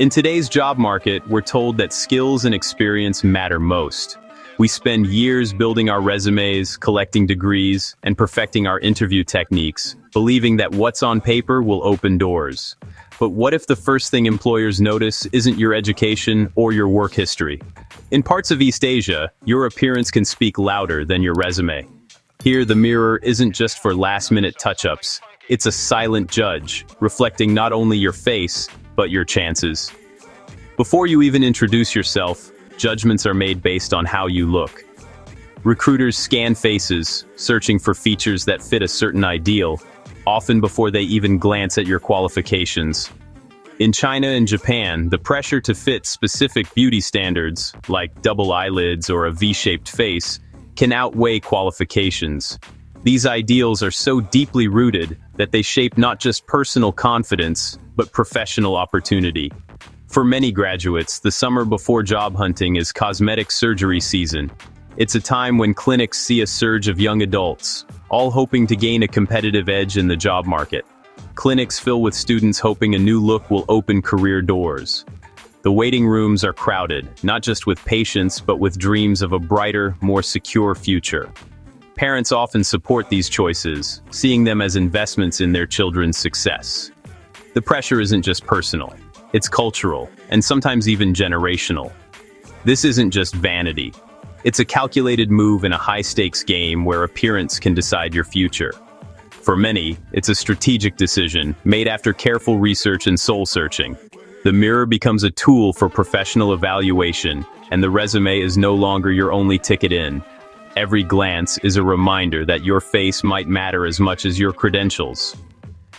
In today's job market, we're told that skills and experience matter most. We spend years building our resumes, collecting degrees, and perfecting our interview techniques, believing that what's on paper will open doors. But what if the first thing employers notice isn't your education or your work history? In parts of East Asia, your appearance can speak louder than your resume. Here, the mirror isn't just for last-minute touch-ups. It's a silent judge, reflecting not only your face, but your chances. Before you even introduce yourself, judgments are made based on how you look. Recruiters scan faces, searching for features that fit a certain ideal, often before they even glance at your qualifications. In China and Japan, the pressure to fit specific beauty standards, like double eyelids or a V-shaped face, can outweigh qualifications. These ideals are so deeply rooted that they shape not just personal confidence, but professional opportunity. For many graduates, the summer before job hunting is cosmetic surgery season. It's a time when clinics see a surge of young adults, all hoping to gain a competitive edge in the job market. Clinics fill with students hoping a new look will open career doors. The waiting rooms are crowded, not just with patients, but with dreams of a brighter, more secure future. Parents often support these choices, seeing them as investments in their children's success. The pressure isn't just personal. It's cultural, and sometimes even generational. This isn't just vanity. It's a calculated move in a high-stakes game where appearance can decide your future. For many, it's a strategic decision made after careful research and soul-searching. The mirror becomes a tool for professional evaluation, and the resume is no longer your only ticket in. Every glance is a reminder that your face might matter as much as your credentials.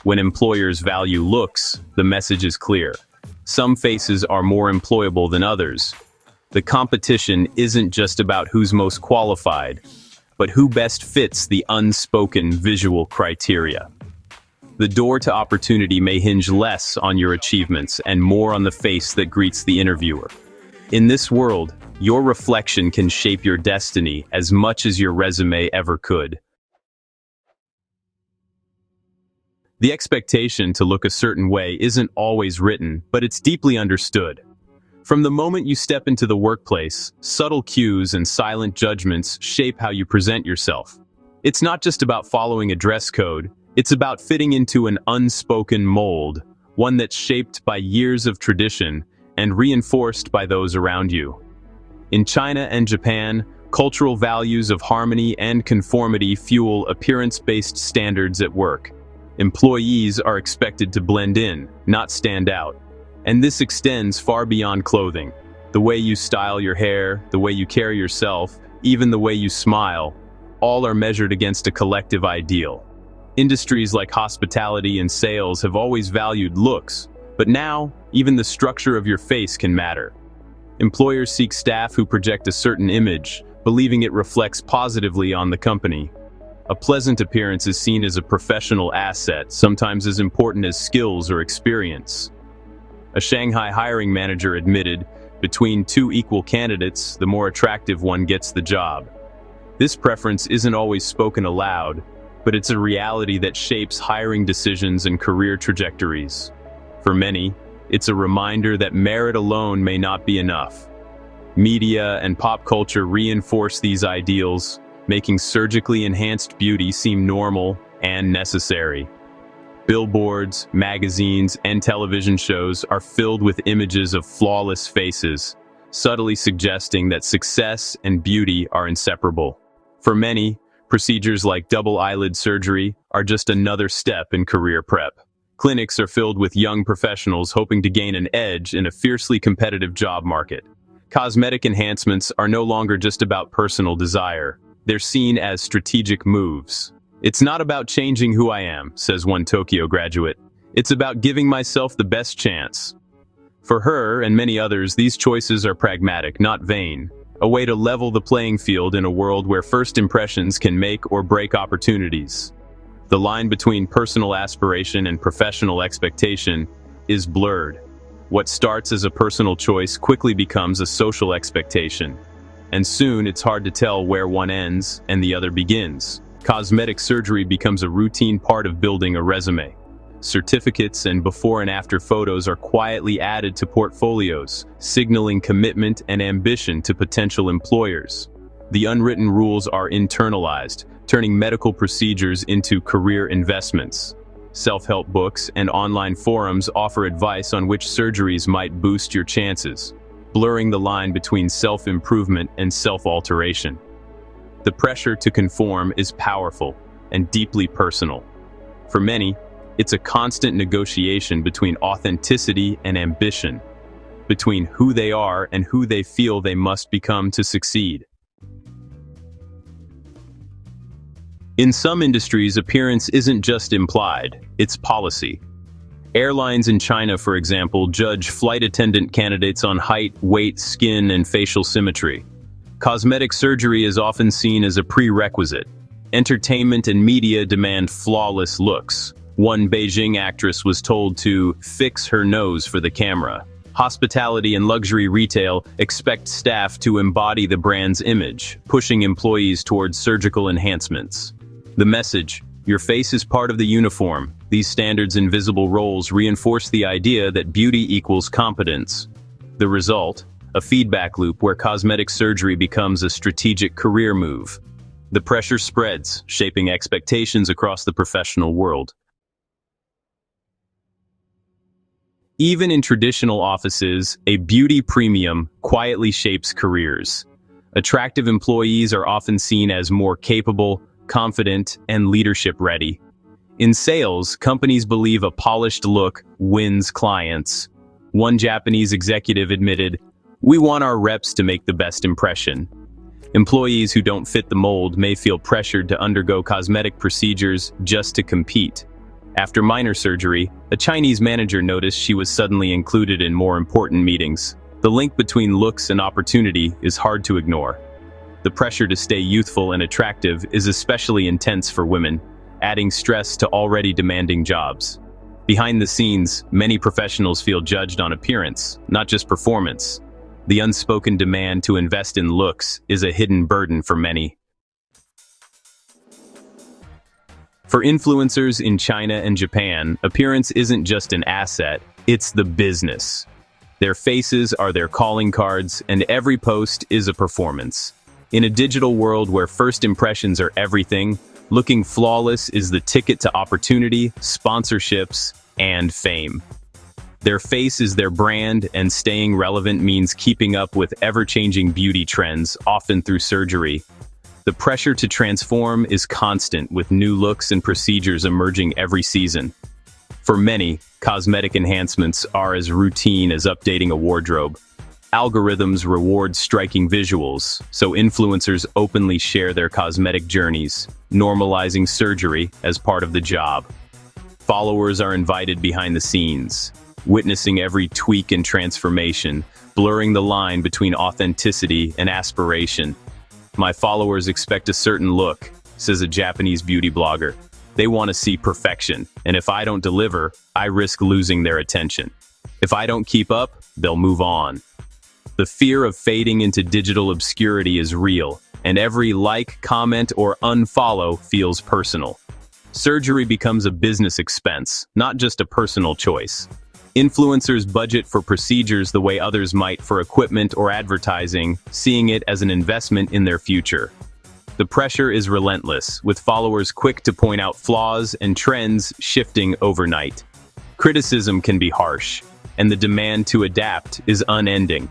When employers value looks, the message is clear. Some faces are more employable than others. The competition isn't just about who's most qualified, but who best fits the unspoken visual criteria. The door to opportunity may hinge less on your achievements and more on the face that greets the interviewer. In this world, your reflection can shape your destiny as much as your resume ever could. The expectation to look a certain way isn't always written, but it's deeply understood. From the moment you step into the workplace, subtle cues and silent judgments shape how you present yourself. It's not just about following a dress code, it's about fitting into an unspoken mold, one that's shaped by years of tradition and reinforced by those around you. In China and Japan, cultural values of harmony and conformity fuel appearance-based standards at work. Employees are expected to blend in, not stand out. And this extends far beyond clothing. The way you style your hair, the way you carry yourself, even the way you smile, all are measured against a collective ideal. Industries like hospitality and sales have always valued looks, but now, even the structure of your face can matter. Employers seek staff who project a certain image, believing it reflects positively on the company. A pleasant appearance is seen as a professional asset, sometimes as important as skills or experience. A Shanghai hiring manager admitted, between two equal candidates, the more attractive one gets the job. This preference isn't always spoken aloud, but it's a reality that shapes hiring decisions and career trajectories. For many, it's a reminder that merit alone may not be enough. Media and pop culture reinforce these ideals, making surgically enhanced beauty seem normal and necessary. Billboards, magazines, and television shows are filled with images of flawless faces, subtly suggesting that success and beauty are inseparable. For many, procedures like double eyelid surgery are just another step in career prep. Clinics are filled with young professionals hoping to gain an edge in a fiercely competitive job market. Cosmetic enhancements are no longer just about personal desire. They're seen as strategic moves. "It's not about changing who I am," says one Tokyo graduate. "It's about giving myself the best chance." For her and many others, these choices are pragmatic, not vain, a way to level the playing field in a world where first impressions can make or break opportunities. The line between personal aspiration and professional expectation is blurred. What starts as a personal choice quickly becomes a social expectation, and soon it's hard to tell where one ends and the other begins. Cosmetic surgery becomes a routine part of building a resume. certificates, and before and after photos are quietly added to portfolios, signaling commitment and ambition to potential employers. The unwritten rules are internalized, turning medical procedures into career investments. Self-help books and online forums offer advice on which surgeries might boost your chances, blurring the line between self-improvement and self-alteration. The pressure to conform is powerful and deeply personal. For many, it's a constant negotiation between authenticity and ambition, between who they are and who they feel they must become to succeed. In some industries, appearance isn't just implied, it's policy. Airlines in China, for example, judge flight attendant candidates on height, weight, skin, and facial symmetry. Cosmetic surgery is often seen as a prerequisite. Entertainment and media demand flawless looks. One Beijing actress was told to fix her nose for the camera. Hospitality and luxury retail expect staff to embody the brand's image, pushing employees towards surgical enhancements. The message, "Your face is part of the uniform." These standards in visible roles reinforce the idea that beauty equals competence. The result, a feedback loop where cosmetic surgery becomes a strategic career move. The pressure spreads, shaping expectations across the professional world. Even in traditional offices, a beauty premium quietly shapes careers. Attractive employees are often seen as more capable, confident, and leadership-ready. In sales, companies believe a polished look wins clients. One Japanese executive admitted, "We want our reps to make the best impression." Employees who don't fit the mold may feel pressured to undergo cosmetic procedures just to compete. After minor surgery, a Chinese manager noticed she was suddenly included in more important meetings. The link between looks and opportunity is hard to ignore. The pressure to stay youthful and attractive is especially intense for women, adding stress to already demanding jobs. Behind the scenes, many professionals feel judged on appearance, not just performance. The unspoken demand to invest in looks is a hidden burden for many. For influencers in China and Japan, appearance isn't just an asset, it's the business. Their faces are their calling cards, and every post is a performance. In a digital world where first impressions are everything, looking flawless is the ticket to opportunity, sponsorships, and fame. Their face is their brand, and staying relevant means keeping up with ever-changing beauty trends, often through surgery. The pressure to transform is constant, with new looks and procedures emerging every season. For many, cosmetic enhancements are as routine as updating a wardrobe. Algorithms reward striking visuals, so influencers openly share their cosmetic journeys, normalizing surgery as part of the job. Followers are invited behind the scenes, witnessing every tweak and transformation, blurring the line between authenticity and aspiration. "My followers expect a certain look," says a Japanese beauty blogger. "They want to see perfection, and if I don't deliver, I risk losing their attention. If I don't keep up, they'll move on." The fear of fading into digital obscurity is real, and every like, comment, or unfollow feels personal. Surgery becomes a business expense, not just a personal choice. Influencers budget for procedures the way others might for equipment or advertising, seeing it as an investment in their future. The pressure is relentless, with followers quick to point out flaws and trends shifting overnight. Criticism can be harsh, and the demand to adapt is unending.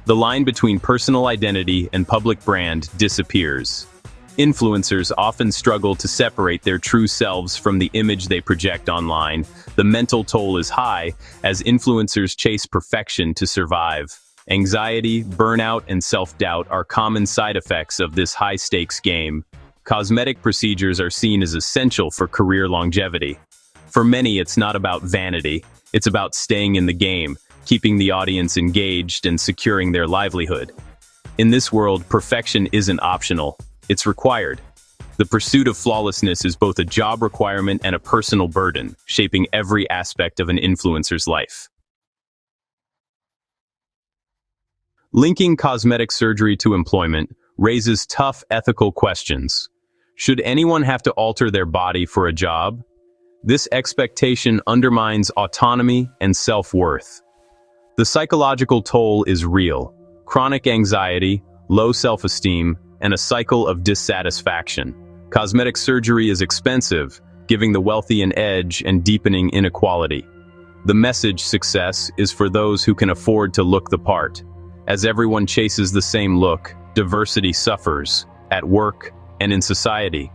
The line between personal identity and public brand disappears. Influencers often struggle to separate their true selves from the image they project online. The mental toll is high as influencers chase perfection to survive. Anxiety, burnout, and self-doubt are common side effects of this high-stakes game. Cosmetic procedures are seen as essential for career longevity. For many, it's not about vanity. It's about staying in the game, keeping the audience engaged, and securing their livelihood. In this world, perfection isn't optional. It's required. The pursuit of flawlessness is both a job requirement and a personal burden, shaping every aspect of an influencer's life. Linking cosmetic surgery to employment raises tough ethical questions. Should anyone have to alter their body for a job? This expectation undermines autonomy and self-worth. The psychological toll is real: chronic anxiety, low self-esteem, and a cycle of dissatisfaction. Cosmetic surgery is expensive, giving the wealthy an edge and deepening inequality. The message success is for those who can afford to look the part. As everyone chases the same look, diversity suffers, at work and in society.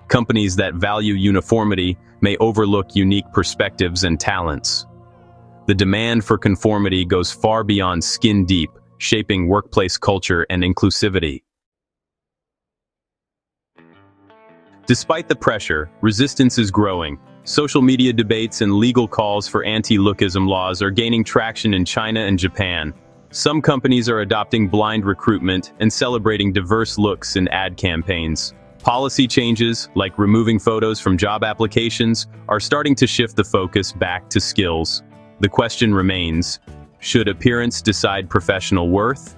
Companies that value uniformity may overlook unique perspectives and talents. The demand for conformity goes far beyond skin deep, shaping workplace culture and inclusivity. Despite the pressure, resistance is growing. Social media debates and legal calls for anti-lookism laws are gaining traction in China and Japan. Some companies are adopting blind recruitment and celebrating diverse looks in ad campaigns. Policy changes, like removing photos from job applications, are starting to shift the focus back to skills. The question remains, should appearance decide professional worth?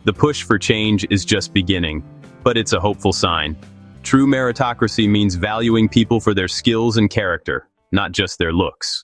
The push for change is just beginning, but it's a hopeful sign. True meritocracy means valuing people for their skills and character, not just their looks.